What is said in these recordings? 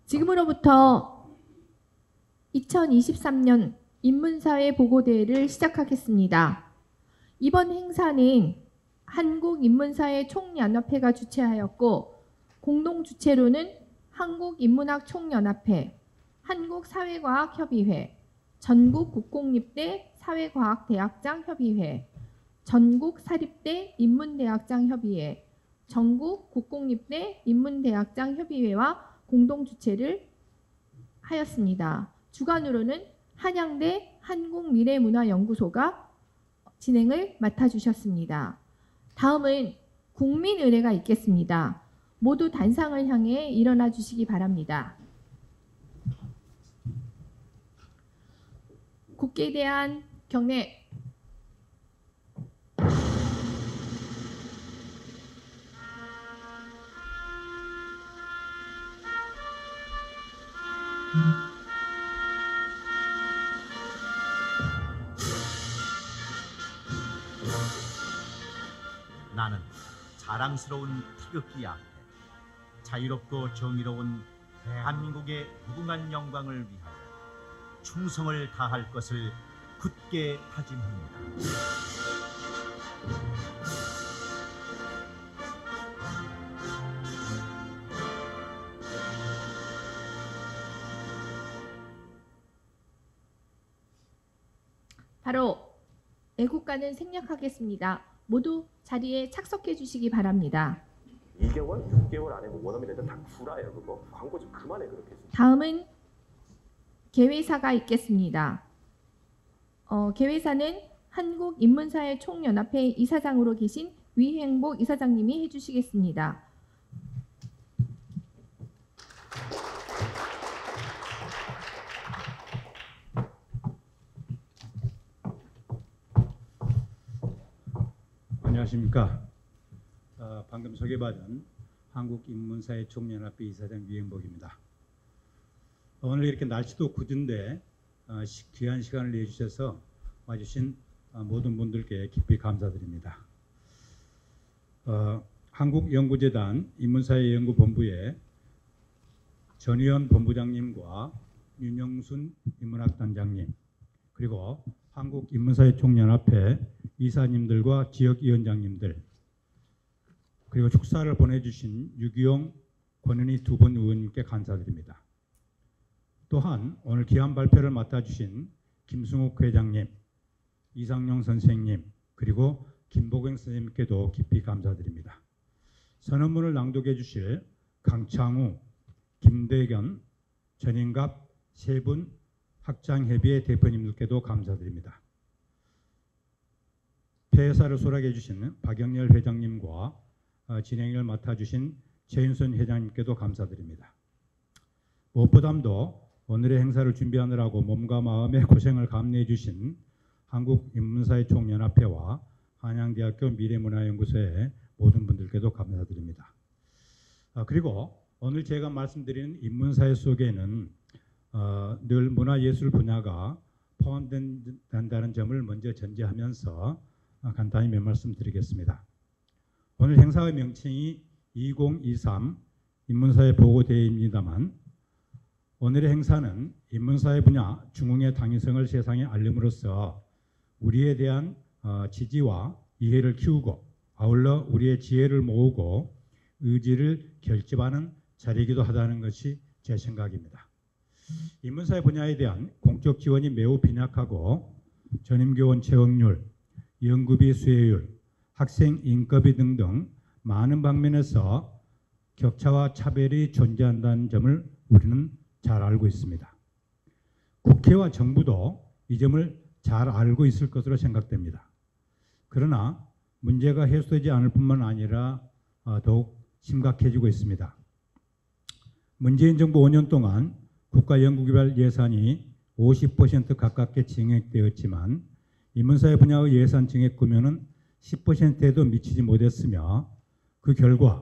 지금으로부터 2023년 인문사회 보고대회를 시작하겠습니다. 이번 행사는 한국인문사회 총연합회가 주최하였고 공동주최로는 한국인문학 총연합회, 한국사회과학협의회, 전국국공립대 사회과학대학장협의회, 전국사립대 인문대학장협의회, 전국국공립대 인문대학장협의회와 공동주최를 하였습니다. 주관으로는 한양대 한국미래문화연구소가 진행을 맡아주셨습니다. 다음은 국민의례가 있겠습니다. 모두 단상을 향해 일어나 주시기 바랍니다. 국기에 대한 경례. 나는 자랑스러운 태극기 앞에 자유롭고 정의로운 대한민국의 무궁한 영광을 위하여 충성을 다할 것을 굳게 다짐합니다. 바로 애국가는 생략하겠습니다. 모두 자리에 착석해 주시기 바랍니다. 2개월, 6개월 안에 뭐 원어민 애들 다 구라예요. 그거 광고 좀 그만해 그렇게. 다음은 개회사가 있겠습니다. 개회사는 한국인문사회 총연합회 이사장으로 계신 위행복 이사장님이 해주시겠습니다. 안녕하십니까. 방금 소개받은 한국인문사회 총연합회 이사장 위행복입니다. 오늘 이렇게 날씨도 궂은데 귀한 시간을 내주셔서 와주신 모든 분들께 깊이 감사드립니다. 한국연구재단 인문사회연구본부의 전의원 본부장님과 윤영순 인문학단장님, 그리고 한국인문사회 총연합회 이사님들과 지역위원장님들, 그리고 축사를 보내주신 유기용, 권은희 두 분 의원님께 감사드립니다. 또한 오늘 기한 발표를 맡아주신 김승욱 회장님, 이상용 선생님, 그리고 김보경 선생님께도 깊이 감사드립니다. 선언문을 낭독해 주실 강창우, 김대견, 전인갑 세 분 학장협의회 대표님들께도 감사드립니다. 폐회사를 수락해 주신 박영렬 회장님과 진행을 맡아주신 최윤선 회장님께도 감사드립니다. 무엇보다도 오늘의 행사를 준비하느라고 몸과 마음의 고생을 감내해 주신 한국인문사회 총연합회와 한양대학교 미래문화연구소의 모든 분들께도 감사드립니다. 그리고 오늘 제가 말씀드리는 인문사회 속에는 늘 문화예술 분야가 포함된다는 점을 먼저 전제하면서 간단히 몇 말씀 드리겠습니다. 오늘 행사의 명칭이 2023 인문사회 보고대회입니다만, 오늘의 행사는 인문사회 분야 중흥의 당위성을 세상에 알림으로써 우리에 대한 지지와 이해를 키우고 아울러 우리의 지혜를 모으고 의지를 결집하는 자리이기도 하다는 것이 제 생각입니다. 인문사회 분야에 대한 공적 지원이 매우 빈약하고 전임교원 채용률, 연구비 수혜율, 학생 인건비 등등 많은 방면에서 격차와 차별이 존재한다는 점을 우리는 잘 알고 있습니다. 국회와 정부도 이 점을 잘 알고 있을 것으로 생각됩니다. 그러나 문제가 해소되지 않을 뿐만 아니라 더욱 심각해지고 있습니다. 문재인 정부 5년 동안 국가연구개발 예산이 50% 가깝게 증액되었지만 인문사회 분야의 예산 증액 규모는 10%에도 미치지 못했으며, 그 결과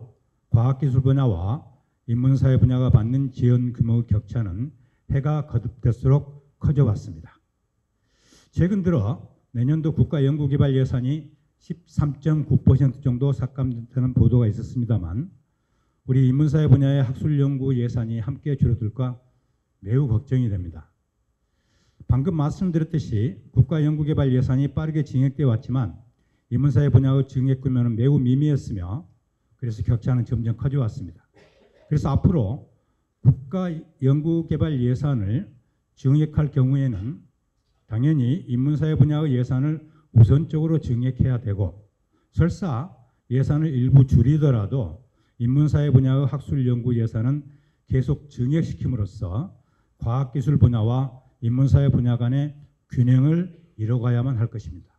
과학기술 분야와 인문사회 분야가 받는 지원 규모의 격차는 해가 거듭될수록 커져왔습니다. 최근 들어 내년도 국가연구개발 예산이 13.9% 정도 삭감되는 보도가 있었습니다만, 우리 인문사회 분야의 학술 연구 예산이 함께 줄어들까 매우 걱정이 됩니다. 방금 말씀드렸듯이 국가연구개발 예산이 빠르게 증액되어 왔지만 인문사회 분야의 증액 규모는 매우 미미했으며 그래서 격차는 점점 커져왔습니다. 그래서 앞으로 국가연구개발 예산을 증액할 경우에는 당연히 인문사회 분야의 예산을 우선적으로 증액해야 되고 설사 예산을 일부 줄이더라도 인문사회 분야의 학술연구 예산은 계속 증액시킴으로써 과학기술 분야와 인문사회 분야 간의 균형을 이뤄가야만 할 것입니다.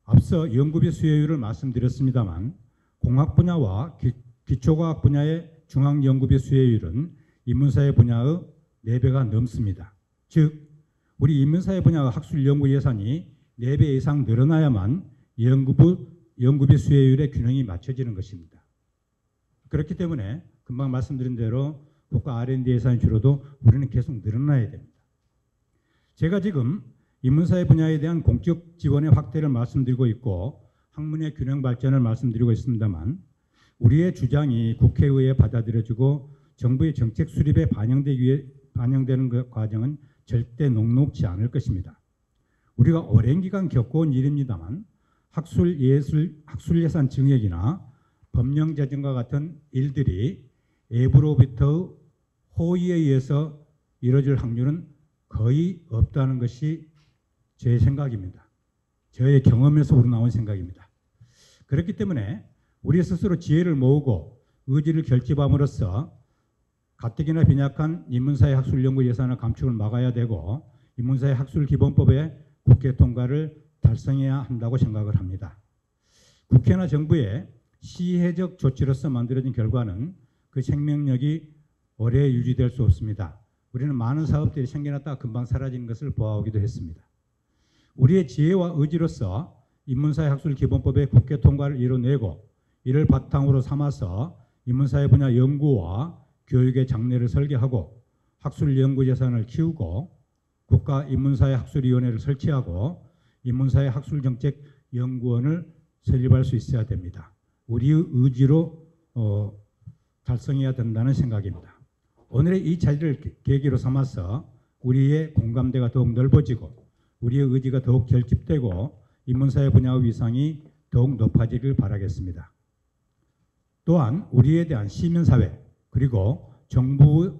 앞서 연구비 수혜율을 말씀드렸습니다만 공학 분야와 기초과학 분야의 중앙연구비 수혜율은 인문사회 분야의 4배가 넘습니다. 즉 우리 인문사회 분야의 학술연구 예산이 4배 이상 늘어나야만 연구비 수혜율의 균형이 맞춰지는 것입니다. 그렇기 때문에 금방 말씀드린 대로 국가 R&D 예산이 줄어도 우리는 계속 늘어나야 됩니다. 제가 지금 인문사회 분야에 대한 공적 지원의 확대를 말씀드리고 있고 학문의 균형 발전을 말씀드리고 있습니다만 우리의 주장이 국회의회에 받아들여지고 정부의 정책 수립에 반영되는 그 과정은 절대 녹록지 않을 것입니다. 우리가 오랜 기간 겪어온 일입니다만 학술 예산 증액이나 법령 제정과 같은 일들이 외부로부터 호의에 의해서 이루어질 확률은 거의 없다는 것이 제 생각입니다. 저의 경험에서 우러나온 생각입니다. 그렇기 때문에 우리 스스로 지혜를 모으고 의지를 결집함으로써 가뜩이나 빈약한 인문사회 학술연구 예산의 감축을 막아야 되고 인문사회 학술기본법의 국회 통과를 달성해야 한다고 생각을 합니다. 국회나 정부의 시혜적 조치로서 만들어진 결과는 그 생명력이 오래 유지될 수 없습니다. 우리는 많은 사업들이 생겨났다가 금방 사라지는 것을 보아오기도 했습니다. 우리의 지혜와 의지로서 인문사회 학술기본법의 국회 통과를 이뤄내고 이를 바탕으로 삼아서 인문사회 분야 연구와 교육의 장래를 설계하고 학술연구 예산을 키우고 국가인문사회 학술위원회를 설치하고 인문사회 학술정책연구원을 설립할 수 있어야 됩니다. 우리의 의지로 달성해야 된다는 생각입니다. 오늘의 이 자리를 계기로 삼아서 우리의 공감대가 더욱 넓어지고 우리의 의지가 더욱 결집되고 인문사회 분야의 위상이 더욱 높아지길 바라겠습니다. 또한 우리에 대한 시민사회 그리고 정부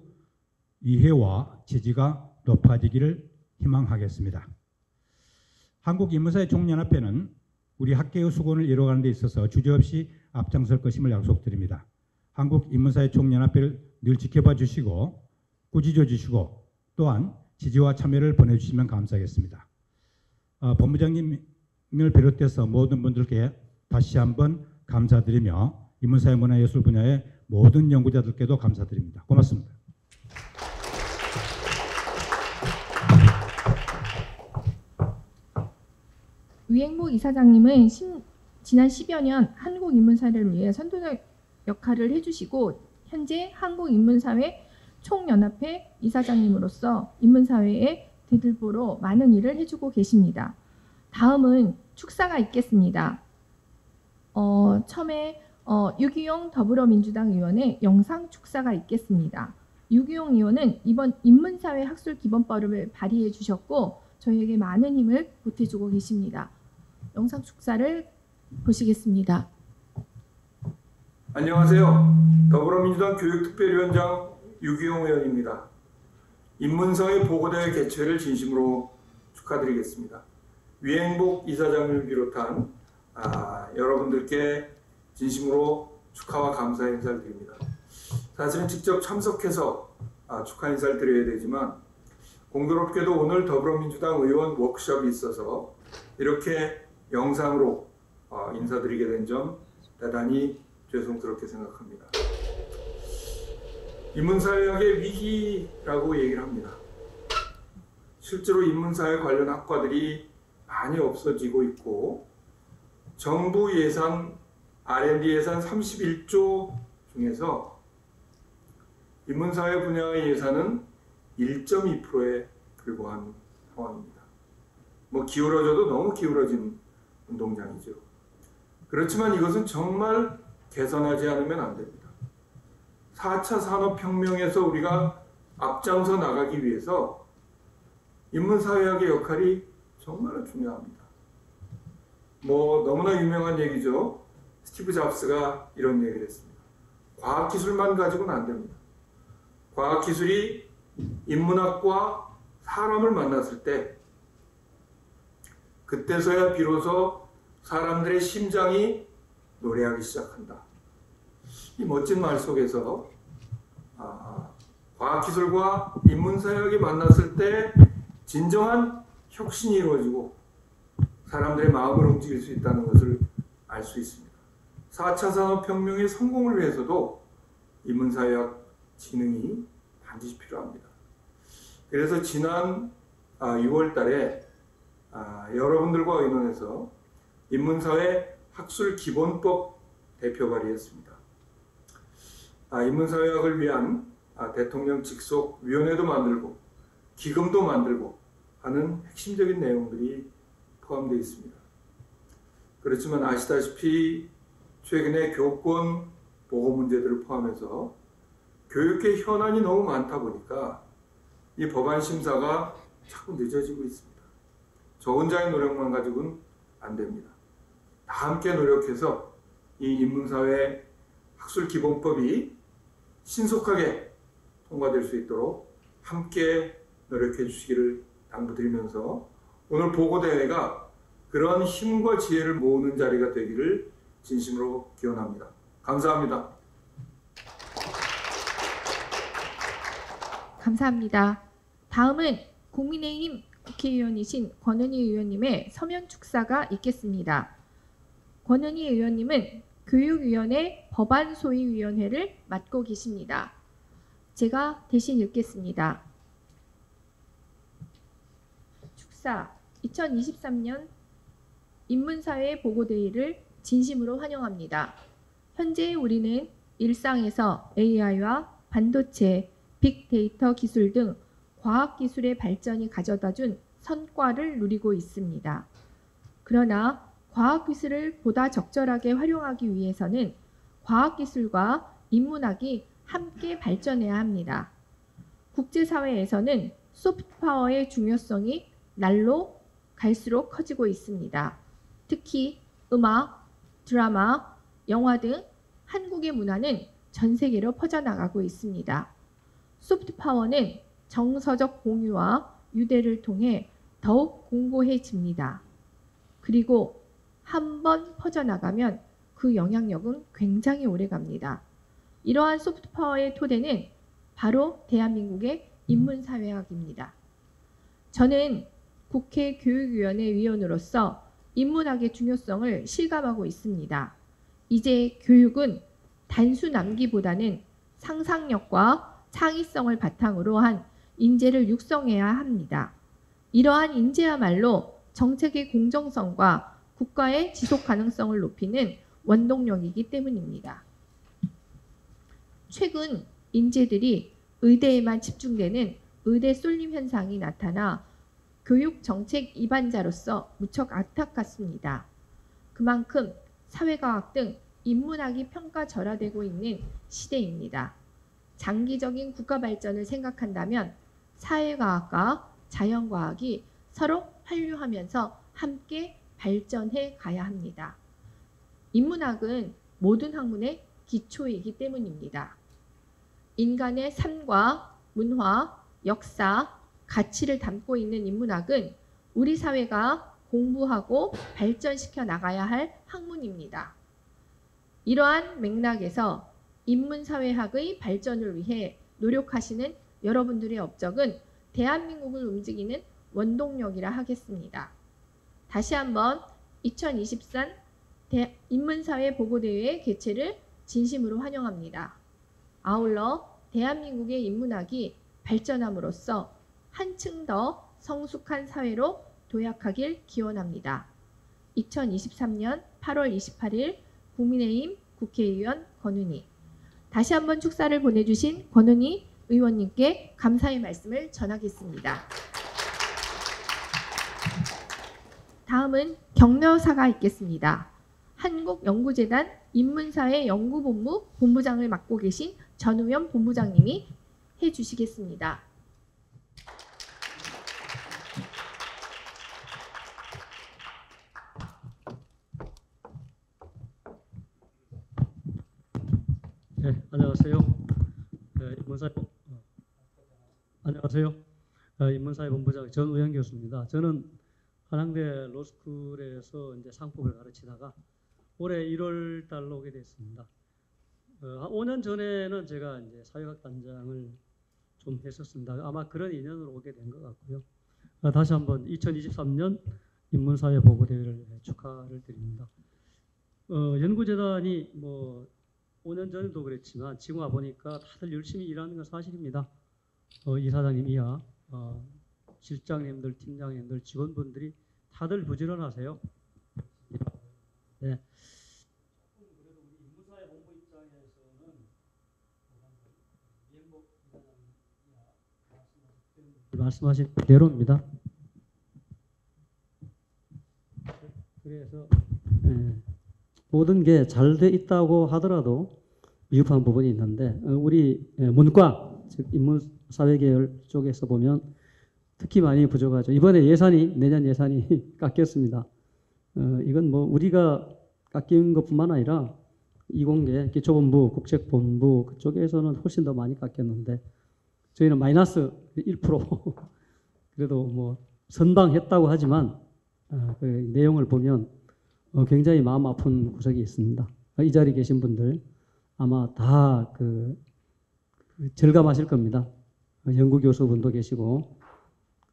이해와 지지가 높아지기를 희망하겠습니다. 한국인문사회 총연합회는 우리 학계의 수건을 이뤄가는 데 있어서 주저없이 앞장설 것임을 약속드립니다. 한국인문사회 총연합회를 늘 지켜봐 주시고 꾸짖어 주시고 또한 지지와 참여를 보내주시면 감사하겠습니다. 본부장님을 비롯해서 모든 분들께 다시 한번 감사드리며 인문사회 문화예술 분야의 모든 연구자들께도 감사드립니다. 고맙습니다. 위행복 이사장님은 지난 10여 년 한국인문사회를 위해 선도적 역할을 해주시고 현재 한국인문사회 총연합회 이사장님으로서 인문사회의 대들보로 많은 일을 해주고 계십니다. 다음은 축사가 있겠습니다. 처음에 유기용 더불어민주당 의원의 영상 축사가 있겠습니다. 유기용 의원은 이번 인문사회 학술기본법을 발의해 주셨고 저희에게 많은 힘을 보태주고 계십니다. 영상 축사를 보시겠습니다. 안녕하세요. 더불어민주당 교육특별위원장 유기용 의원입니다. 인문사회 보고대회 개최를 진심으로 축하드리겠습니다. 위행복 이사장님을 비롯한 여러분들께 진심으로 축하와 감사 인사를 드립니다. 사실은 직접 참석해서 축하 인사를 드려야 되지만 공교롭게도 오늘 더불어민주당 의원 워크숍이 있어서 이렇게 영상으로 인사드리게 된 점 대단히 죄송스럽게 생각합니다. 인문사회학의 위기라고 얘기를 합니다. 실제로 인문사회 관련 학과들이 많이 없어지고 있고 정부 예산, R&D 예산 31조 중에서 인문사회 분야의 예산은 1.2%에 불과한 상황입니다. 기울어져도 너무 기울어진 운동장이죠. 그렇지만 이것은 정말 개선하지 않으면 안 됩니다. 4차 산업혁명에서 우리가 앞장서 나가기 위해서 인문사회학의 역할이 정말 중요합니다. 너무나 유명한 얘기죠. 스티브 잡스가 이런 얘기를 했습니다. 과학기술만 가지고는 안 됩니다. 과학기술이 인문학과 사람을 만났을 때 그때서야 비로소 사람들의 심장이 노래하기 시작한다. 이 멋진 말 속에서 과학기술과 인문사회학이 만났을 때 진정한 혁신이 이루어지고 사람들의 마음을 움직일 수 있다는 것을 알 수 있습니다. 4차 산업혁명의 성공을 위해서도 인문사회학 지능이 반드시 필요합니다. 그래서 지난 6월 달에 여러분들과 의논해서 인문사회 학술기본법 대표 발의했습니다. 인문사회학을 위한 대통령 직속 위원회도 만들고 기금도 만들고 하는 핵심적인 내용들이 포함되어 있습니다. 그렇지만 아시다시피 최근에 교권 보호 문제들을 포함해서 교육계 현안이 너무 많다 보니까 이 법안 심사가 자꾸 늦어지고 있습니다. 저 혼자의 노력만 가지고는 안 됩니다. 다 함께 노력해서 이 인문사회 학술기본법이 신속하게 통과될 수 있도록 함께 노력해 주시기를 당부드리면서 오늘 보고대회가 그런 힘과 지혜를 모으는 자리가 되기를 진심으로 기원합니다. 감사합니다. 감사합니다. 다음은 국민의힘 국회의원이신 권은희 의원님의 서면 축사가 있겠습니다. 권은희 의원님은 교육위원회 법안소위위원회를 맡고 계십니다. 제가 대신 읽겠습니다. 축사 2023년 인문사회 보고대회를 진심으로 환영합니다. 현재 우리는 일상에서 AI와 반도체, 빅데이터 기술 등 과학기술의 발전이 가져다준 성과를 누리고 있습니다. 그러나 과학기술을 보다 적절하게 활용하기 위해서는 과학기술과 인문학이 함께 발전해야 합니다. 국제사회에서는 소프트파워의 중요성이 날로 갈수록 커지고 있습니다. 특히 음악, 드라마, 영화 등 한국의 문화는 전 세계로 퍼져나가고 있습니다. 소프트파워는 정서적 공유와 유대를 통해 더욱 공고해집니다. 그리고 한번 퍼져나가면 그 영향력은 굉장히 오래갑니다. 이러한 소프트파워의 토대는 바로 대한민국의 인문사회학입니다. 저는 국회 교육위원회 위원으로서 인문학의 중요성을 실감하고 있습니다. 이제 교육은 단수 남기보다는 상상력과 창의성을 바탕으로 한 인재를 육성해야 합니다. 이러한 인재야말로 정책의 공정성과 국가의 지속 가능성을 높이는 원동력이기 때문입니다. 최근 인재들이 의대에만 집중되는 의대 쏠림 현상이 나타나 교육 정책 이반자로서 무척 안타깝습니다. 그만큼 사회과학 등 인문학이 평가절하되고 있는 시대입니다. 장기적인 국가 발전을 생각한다면 사회과학과 자연과학이 서로 환류하면서 함께 발전해 가야 합니다. 인문학은 모든 학문의 기초이기 때문입니다. 인간의 삶과 문화, 역사, 가치를 담고 있는 인문학은 우리 사회가 공부하고 발전시켜 나가야 할 학문입니다. 이러한 맥락에서 인문사회학의 발전을 위해 노력하시는 여러분들의 업적은 대한민국을 움직이는 원동력이라 하겠습니다. 다시 한번 2023 인문사회 보고대회 개최를 진심으로 환영합니다. 아울러 대한민국의 인문학이 발전함으로써 한층 더 성숙한 사회로 도약하길 기원합니다. 2023년 8월 28일 국민의힘 국회의원 권은희. 다시 한번 축사를 보내주신 권은희 의원님께 감사의 말씀을 전하겠습니다. 다음은 격려사가 있겠습니다. 한국연구재단 인문사회연구본부 본부장을 맡고 계신 전우연 본부장님이 해주시겠습니다. 네, 안녕하세요. 안녕하세요. 인문사회본부장 전우영 교수입니다. 저는 한양대 로스쿨에서 이제 상법을 가르치다가 올해 1월 달로 오게 됐습니다. 한 5년 전에는 제가 이제 사회학 단장을 좀 했었습니다. 아마 그런 인연으로 오게 된 것 같고요. 다시 한번 2023년 인문사회 보고대회를 축하를 드립니다. 연구재단이 뭐 5년 전에도 그랬지만 지금 와 보니까 다들 열심히 일하는 건 사실입니다. 이사장님 이하 실장님들, 팀장님들, 직원분들이 다들 부지런하세요. 네. 그래도 우리 인문사회 본부 입장에서는 말씀하신 대로입니다. 그래서 모든 게 잘 돼 있다고 하더라도 미흡한 부분이 있는데 우리 문과 즉 인문사회계열 쪽에서 보면 특히 많이 부족하죠. 이번에 내년 예산이 깎였습니다. 이건 뭐 우리가 깎인 것뿐만 아니라 이공계, 기초본부, 국책본부 그쪽에서는 훨씬 더 많이 깎였는데 저희는 마이너스 1% 그래도 뭐 선방했다고 하지만 그 내용을 보면 굉장히 마음 아픈 구석이 있습니다. 이 자리에 계신 분들 아마 다 절감하실 겁니다. 연구교수분도 계시고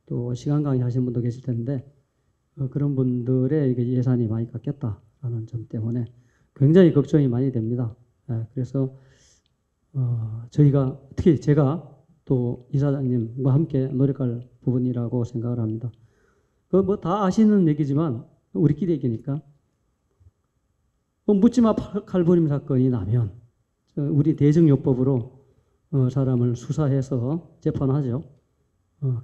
또 시간 강의 하신 분도 계실 텐데 그런 분들의 예산이 많이 깎였다라는 점 때문에 굉장히 걱정이 많이 됩니다. 그래서 저희가 특히 제가 또 이사장님과 함께 노력할 부분이라고 생각을 합니다. 그 뭐 다 아시는 얘기지만 우리끼리 얘기니까 묻지마 칼부림 사건이 나면 우리 대증요법으로 사람을 수사해서 재판하죠.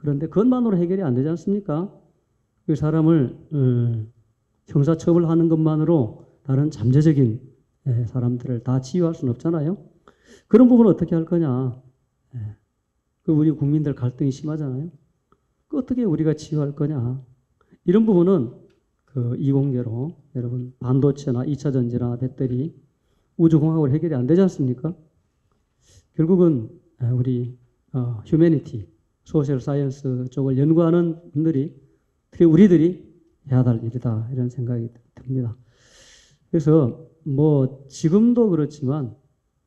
그런데 그것만으로 해결이 안 되지 않습니까? 그 사람을 형사처벌하는 것만으로 다른 잠재적인 사람들을 다 치유할 수는 없잖아요. 그런 부분을 어떻게 할 거냐. 우리 국민들 갈등이 심하잖아요. 그 어떻게 우리가 치유할 거냐. 이런 부분은 이공계로 여러분 반도체나 2차 전지나 배터리, 우주공학으로 해결이 안 되지 않습니까? 결국은 우리 휴머니티, 소셜 사이언스 쪽을 연구하는 분들이 특히 우리들이 해야 할 일이다 이런 생각이 듭니다. 그래서 뭐 지금도 그렇지만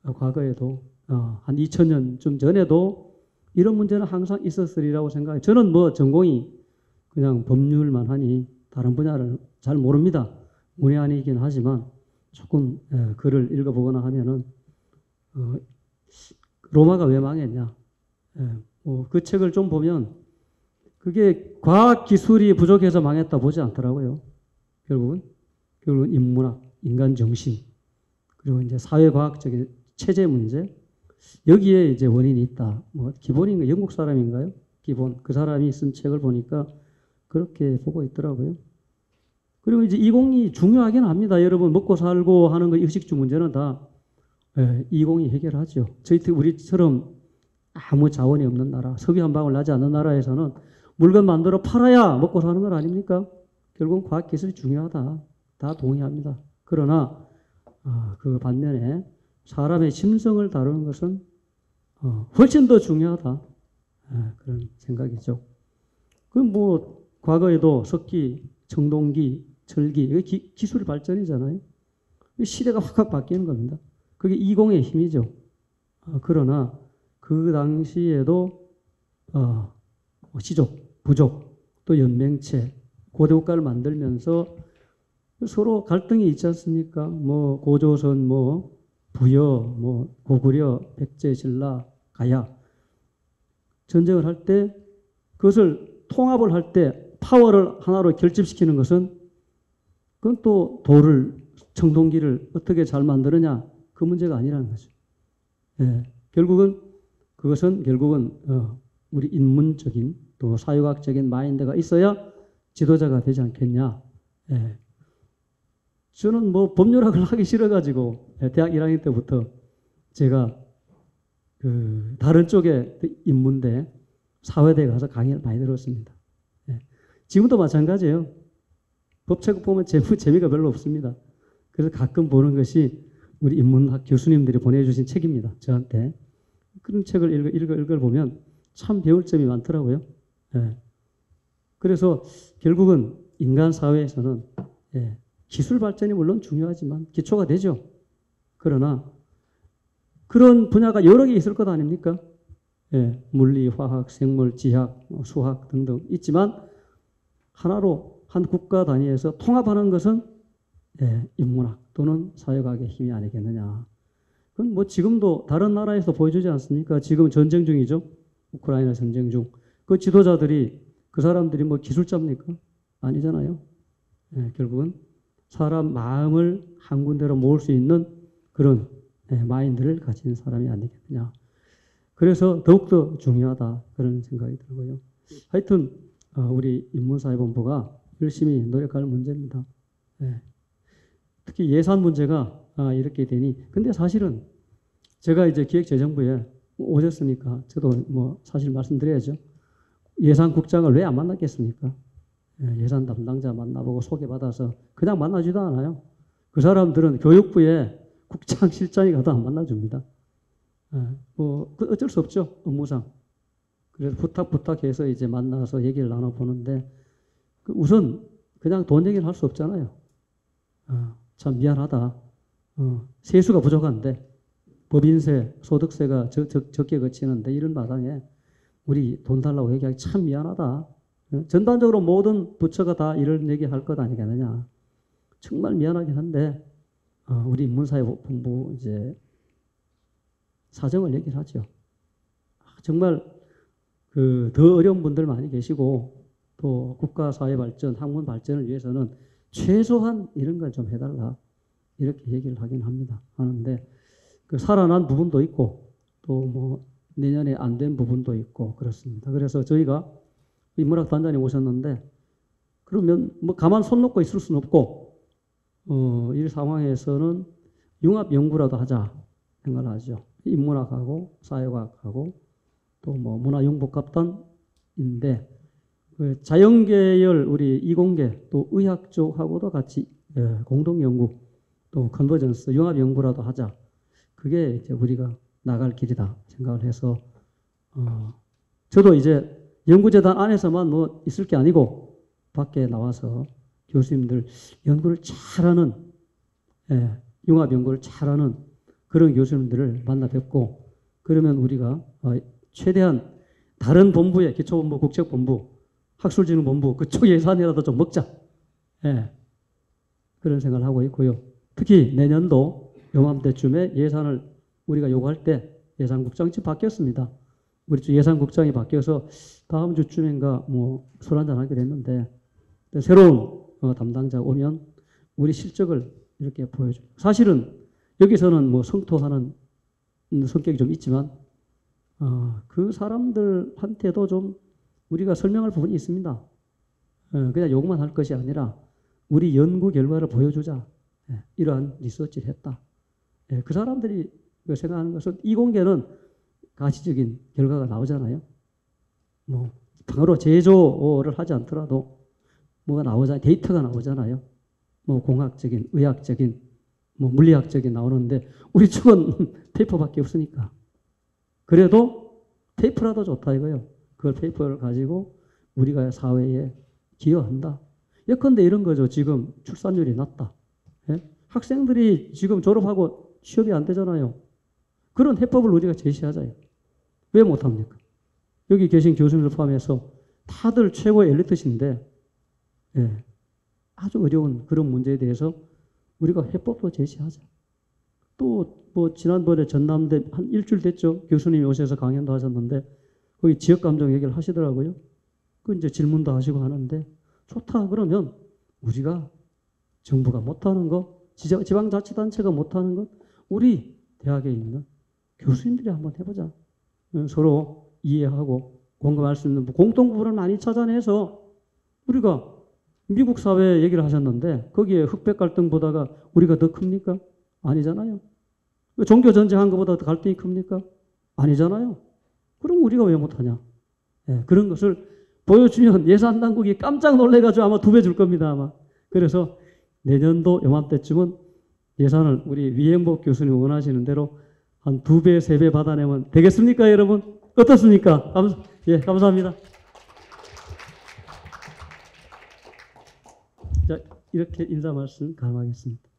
과거에도 한 2000년쯤 전에도 이런 문제는 항상 있었으리라고 생각해요. 저는 뭐 전공이 그냥 법률만 하니 다른 분야를 잘 모릅니다. 문외한이긴 하지만 조금 글을 읽어보거나 하면은 로마가 왜 망했냐. 그 책을 좀 보면 그게 과학기술이 부족해서 망했다 보지 않더라고요. 결국은 인문학, 인간 정신, 그리고 이제 사회과학적인 체제 문제, 여기에 이제 원인이 있다. 뭐 기본인가 영국 사람인가요? 기본 그 사람이 쓴 책을 보니까 그렇게 보고 있더라고요. 그리고 이제 이공이 중요하긴 합니다. 여러분 먹고 살고 하는 거 의식주 문제는 다 이공이 해결하죠. 우리처럼 아무 자원이 없는 나라, 석유 한 방울 나지 않는 나라에서는 물건 만들어 팔아야 먹고 사는 건 아닙니까? 결국 과학기술이 중요하다. 다 동의합니다. 그러나 그 반면에 사람의 심성을 다루는 것은 훨씬 더 중요하다. 그런 생각이죠. 그럼 뭐 과거에도 석기, 청동기, 철기 이거 기술의 발전이잖아요. 시대가 확 바뀌는 겁니다. 그게 이공의 힘이죠. 그러나 그 당시에도 시족, 부족, 또 연맹체, 고대국가를 만들면서 서로 갈등이 있지 않습니까? 뭐 고조선, 뭐 부여, 뭐 고구려, 백제, 신라, 가야 전쟁을 할 때 그것을 통합을 할 때 파워를 하나로 결집시키는 것은 그건 또 돌을 청동기를 어떻게 잘 만드느냐 그 문제가 아니라는 거죠. 그것은 결국은 우리 인문적인 또 사회학적인 마인드가 있어야 지도자가 되지 않겠냐. 저는 뭐 법률학을 하기 싫어가지고 대학 1학년 때부터 제가 그 다른 쪽에 인문대 사회대에 가서 강의를 많이 들었습니다. 예. 지금도 마찬가지예요. 법책 보면 재미가 별로 없습니다. 그래서 가끔 보는 것이 우리 인문학 교수님들이 보내주신 책입니다. 저한테. 그런 책을 읽어보면 참 배울 점이 많더라고요. 예. 그래서 결국은 인간 사회에서는 기술 발전이 물론 중요하지만 기초가 되죠. 그러나 그런 분야가 여러 개 있을 것 아닙니까? 물리, 화학, 생물, 지학, 수학 등등 있지만 하나로 한 국가 단위에서 통합하는 것은 인문학 또는 사회과학의 힘이 아니겠느냐. 그건 뭐 지금도 다른 나라에서 보여주지 않습니까? 지금 전쟁 중이죠. 우크라이나 전쟁 중. 그 지도자들이 그 사람들이 뭐 기술자입니까? 아니잖아요. 결국은 사람 마음을 한 군데로 모을 수 있는 그런 마인드를 가진 사람이 아니겠느냐. 그래서 더욱더 중요하다 그런 생각이 들고요. 하여튼 우리 인문사회본부가 열심히 노력할 문제입니다. 특히 예산 문제가 이렇게 되니 근데 사실은 제가 이제 기획재정부에 오셨으니까 저도 뭐 사실 말씀드려야죠. 예산국장을 왜 안 만났겠습니까? 예산 담당자 만나보고 소개받아서 그냥 만나지도 않아요. 그 사람들은 교육부에 국장 실장이 가도 안 만나줍니다. 뭐 어쩔 수 없죠. 업무상. 그래서 부탁해서 이제 만나서 얘기를 나눠보는데 우선 그냥 돈 얘기를 할 수 없잖아요. 참 미안하다. 세수가 부족한데 법인세, 소득세가 적게 거치는데 이런 마당에 우리 돈 달라고 얘기하기 참 미안하다. 전반적으로 모든 부처가 다 이런 얘기 할 것 아니겠느냐. 정말 미안하긴 한데 우리 인문사회본부 이제 사정을 얘기를 하죠. 정말 그 더 어려운 분들 많이 계시고 또 국가 사회 발전, 학문 발전을 위해서는 최소한 이런 걸 좀 해달라 이렇게 얘기를 하긴 합니다. 하는데 그 살아난 부분도 있고 또 뭐 내년에 안 된 부분도 있고 그렇습니다. 그래서 저희가 인문학 단장님 오셨는데 그러면 뭐 가만 손 놓고 있을 수는 없고 이 상황에서는 융합 연구라도 하자 생각을 하죠. 인문학하고 사회과학하고 또 뭐 문화융복합단인데 그 자연계열 우리 이공계 또 의학 쪽하고도 같이 공동 연구 또 컨버전스 융합 연구라도 하자. 그게 이제 우리가 나갈 길이다 생각을 해서 저도 이제 연구재단 안에서만 뭐 있을 게 아니고 밖에 나와서 교수님들 연구를 잘하는 융합 연구를 잘하는 그런 교수님들을 만나 뵙고 그러면 우리가 최대한 다른 본부에 기초본부, 국책본부, 학술진흥본부 그쪽 예산이라도 좀 먹자. 그런 생각을 하고 있고요. 특히 내년도 요맘때쯤에 예산을 우리가 요구할 때 예산국장이 바뀌었습니다. 우리 쪽 예산국장이 바뀌어서 다음 주쯤인가 뭐 술 한잔 하게 됐는데 새로운 담당자가 오면 우리 실적을 이렇게 보여줘요. 사실은 여기서는 뭐 성토하는 성격이 좀 있지만 그 사람들한테도 좀 우리가 설명할 부분이 있습니다. 그냥 요구만 할 것이 아니라 우리 연구 결과를 보여주자. 이러한 리서치를 했다. 그 사람들이 생각하는 것은 이공계는 가시적인 결과가 나오잖아요. 뭐 바로 제조를 하지 않더라도 뭐가 나오잖아요. 데이터가 나오잖아요. 뭐 공학적인, 의학적인, 뭐 물리학적인 나오는데 우리 쪽은 페이퍼밖에 없으니까. 그래도 페이퍼라도 좋다 이거요. 그걸 페이퍼를 가지고 우리가 사회에 기여한다. 예컨대 이런 거죠. 지금 출산율이 낮다. 학생들이 지금 졸업하고 취업이 안 되잖아요. 그런 해법을 우리가 제시하자요. 왜 못합니까? 여기 계신 교수님들 포함해서 다들 최고의 엘리트신데 아주 어려운 그런 문제에 대해서 우리가 해법도 제시하자. 또 뭐 지난번에 전남대 한 일주일 됐죠. 교수님이 오셔서 강연도 하셨는데 거기 지역감정 얘기를 하시더라고요. 그 이제 질문도 하시고 하는데 좋다 그러면 우리가 정부가 못하는 거, 지방자치단체가 못하는 것 우리 대학에 있는 교수님들이 한번 해보자. 서로 이해하고 공감할 수 있는 공동 부분을 많이 찾아내서 우리가 미국 사회 얘기를 하셨는데 거기에 흑백 갈등 보다가 우리가 더 큽니까? 아니잖아요. 종교 전쟁한 것보다 더 갈등이 큽니까? 아니잖아요. 그럼 우리가 왜 못하냐? 예, 그런 것을 보여주면 예산 당국이 깜짝 놀래가지고 아마 2배 줄 겁니다. 아마. 그래서 내년도 요맘때쯤은 예산을 우리 위행복 교수님 원하시는 대로 한 2배, 3배 받아내면 되겠습니까, 여러분? 어떻습니까? 감사합니다. 자, 이렇게 인사 말씀 감하겠습니다.